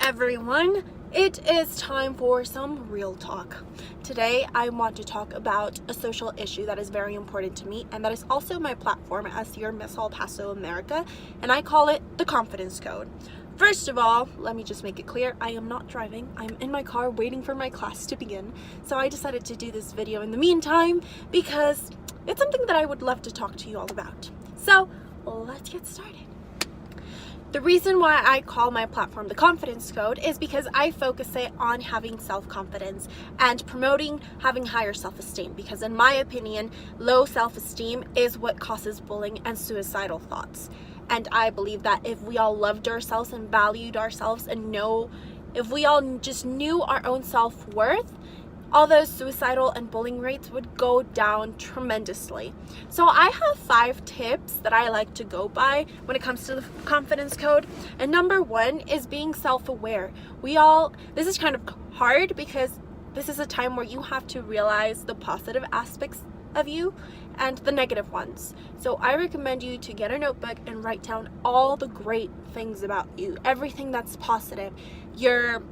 everyone. It is time for some real talk. Today I want to talk about a social issue that is very important to me, and that is also my platform as your Miss El Paso America, and I call it the confidence code. First of all, let me just make it clear, I am not driving. I'm in my car waiting for my class to begin. So I decided to do this video in the meantime because it's something that I would love to talk to you all about. So let's get started. The reason why I call my platform the confidence code is because I focus it on having self-confidence and promoting having higher self-esteem, because in my opinion, low self-esteem is what causes bullying and suicidal thoughts. And I believe that if we all loved ourselves and valued ourselves and if we all just knew our own self-worth, all those suicidal and bullying rates would go down tremendously. So I have 5 tips that I like to go by when it comes to the confidence code. And number 1 is being self-aware. This is kind of hard because this is a time where you have to realize the positive aspects of you and the negative ones. So I recommend you to get a notebook and write down all the great things about you, everything that's positive, your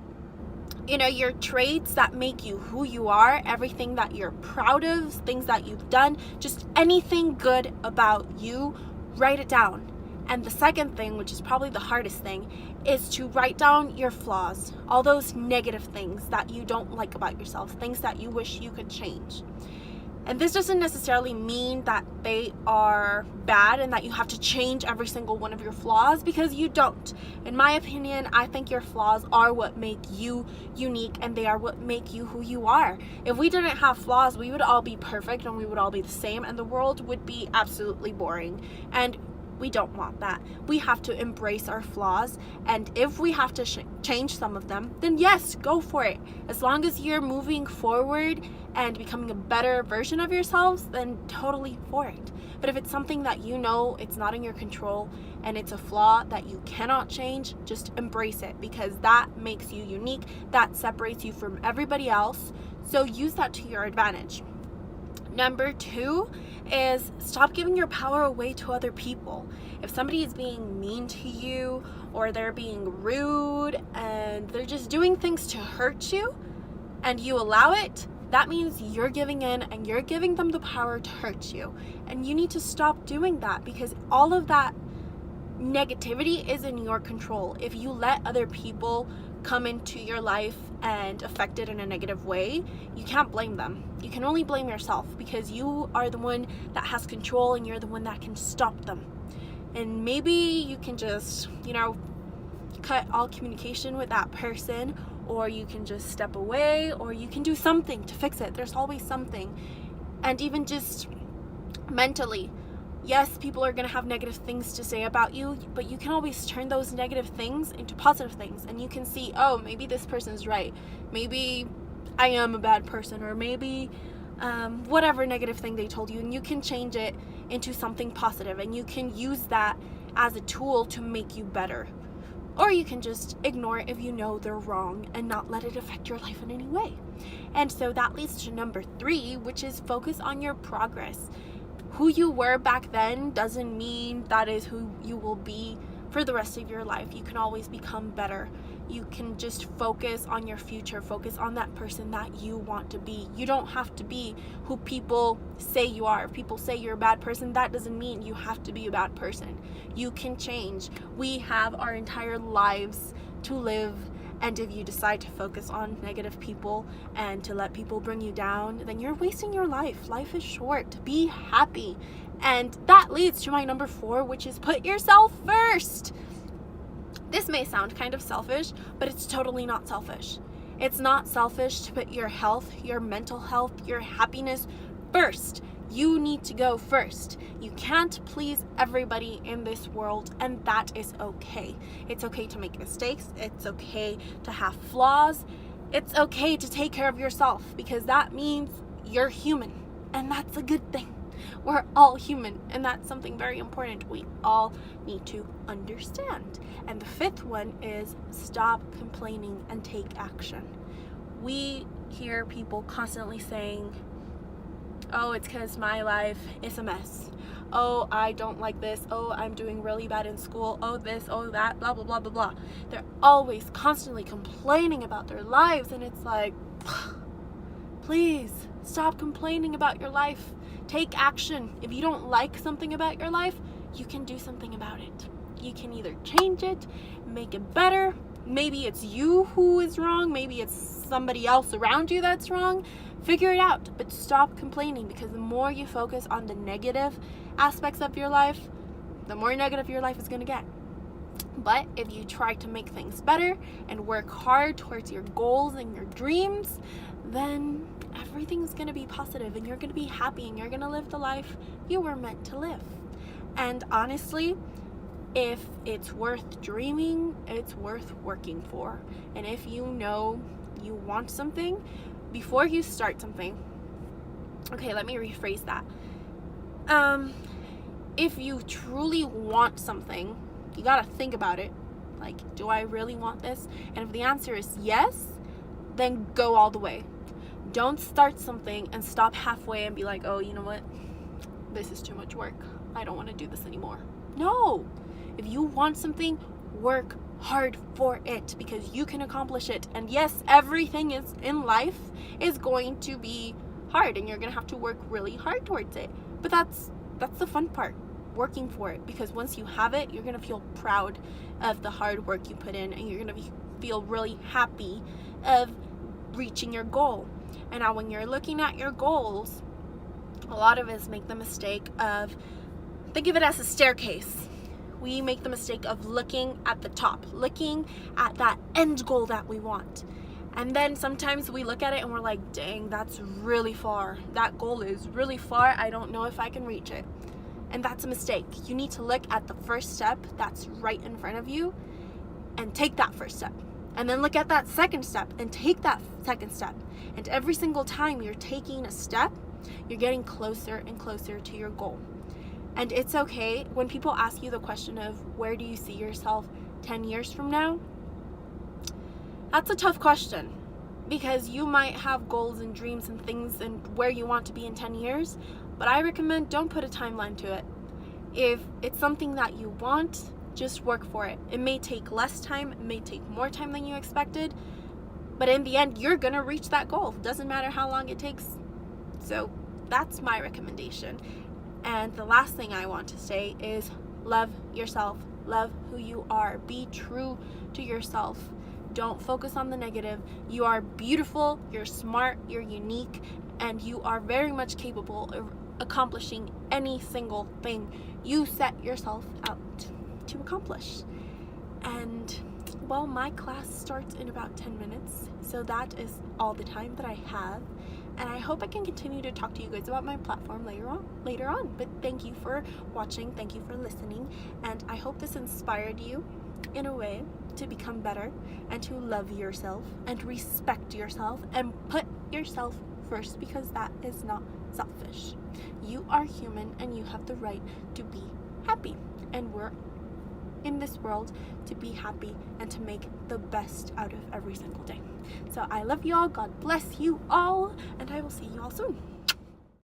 traits that make you who you are, everything that you're proud of, things that you've done, just anything good about you, write it down. And the second thing, which is probably the hardest thing, is to write down your flaws, all those negative things that you don't like about yourself, things that you wish you could change. And this doesn't necessarily mean that they are bad and that you have to change every single one of your flaws, because you don't. In my opinion, I think your flaws are what make you unique, and they are what make you who you are. If we didn't have flaws, we would all be perfect and we would all be the same, and the world would be absolutely boring. And we don't want that. We have to embrace our flaws, and if we have to change some of them, then yes, go for it. As long as you're moving forward and becoming a better version of yourselves, then totally for it. But if it's something that you know it's not in your control and it's a flaw that you cannot change, just embrace it, because that makes you unique, that separates you from everybody else. So use that to your advantage. Number 2 is stop giving your power away to other people. If somebody is being mean to you, or they're being rude and they're just doing things to hurt you, and you allow it, that means you're giving in and you're giving them the power to hurt you. And you need to stop doing that, because all of that negativity is in your control. If you let other people come into your life and affect it in a negative way, you can't blame them. You can only blame yourself, because you are the one that has control and you're the one that can stop them. And maybe you can just, cut all communication with that person, or you can just step away, or you can do something to fix it. There's always something. And even just mentally, yes, people are going to have negative things to say about you, but you can always turn those negative things into positive things. And you can see, oh, maybe this person's right. Maybe I am a bad person, or maybe whatever negative thing they told you, and you can change it into something positive, and you can use that as a tool to make you better. Or you can just ignore it if you know they're wrong and not let it affect your life in any way. And so that leads to number 3, which is focus on your progress. Who you were back then doesn't mean that is who you will be for the rest of your life. You can always become better. You can just focus on your future, focus on that person that you want to be. You don't have to be who people say you are. If people say you're a bad person, that doesn't mean you have to be a bad person. You can change. We have our entire lives to live. And if you decide to focus on negative people and to let people bring you down, then you're wasting your life. Life is short. Be happy. And that leads to my number 4, which is put yourself first. This may sound kind of selfish, but it's totally not selfish. It's not selfish to put your health, your mental health, your happiness first. You need to go first. You can't please everybody in this world, and that is okay. It's okay to make mistakes. It's okay to have flaws. It's okay to take care of yourself, because that means you're human, and that's a good thing. We're all human, and that's something very important we all need to understand. And the 5th one is stop complaining and take action. We hear people constantly saying, oh, it's because my life is a mess. Oh, I don't like this. Oh, I'm doing really bad in school. Oh, this, oh, that, blah, blah, blah, blah, blah. They're always constantly complaining about their lives, and it's like, please stop complaining about your life. Take action. If you don't like something about your life, you can do something about it. You can either change it, make it better. Maybe it's you who is wrong. Maybe it's somebody else around you that's wrong. Figure it out, but stop complaining, because the more you focus on the negative aspects of your life, the more negative your life is going to get. But if you try to make things better and work hard towards your goals and your dreams, then everything's going to be positive, and you're going to be happy, and you're going to live the life you were meant to live. And honestly, if it's worth dreaming, it's worth working for. And if you know you want something, before you start something, okay, let me rephrase that. If you truly want something, you gotta think about it. Like, do I really want this? And if the answer is yes, then go all the way. Don't start something and stop halfway and be like, oh, you know what? This is too much work. I don't want to do this anymore. No. If you want something, work hard for it, because you can accomplish it. And yes, everything is in life is going to be hard, and you're going to have to work really hard towards it. But that's the fun part, working for it, because once you have it, you're going to feel proud of the hard work you put in, and you're going to feel really happy of reaching your goal. And now when you're looking at your goals, a lot of us make the mistake of, think of it as a staircase. We make the mistake of looking at the top, looking at that end goal that we want. And then sometimes we look at it and we're like, dang, that's really far. That goal is really far. I don't know if I can reach it. And that's a mistake. You need to look at the first step that's right in front of you and take that first step. And then look at that second step and take that second step. And every single time you're taking a step, you're getting closer and closer to your goal. And it's okay when people ask you the question of, where do you see yourself 10 years from now? That's a tough question, because you might have goals and dreams and things and where you want to be in 10 years, but I recommend don't put a timeline to it. If it's something that you want, just work for it. It may take less time, it may take more time than you expected, but in the end, you're gonna reach that goal. It doesn't matter how long it takes. So that's my recommendation. And the last thing I want to say is love yourself. Love who you are. Be true to yourself. Don't focus on the negative. You are beautiful, you're smart, you're unique, and you are very much capable of accomplishing any single thing you set yourself out to accomplish. And well, my class starts in about 10 minutes, so that is all the time that I have. And I hope I can continue to talk to you guys about my platform later on. But thank you for watching, thank you for listening, and I hope this inspired you in a way to become better and to love yourself and respect yourself and put yourself first, because that is not selfish. You are human and you have the right to be happy, and we're in this world to be happy and to make the best out of every single day. So I love you all, God bless you all, and I will see you all soon.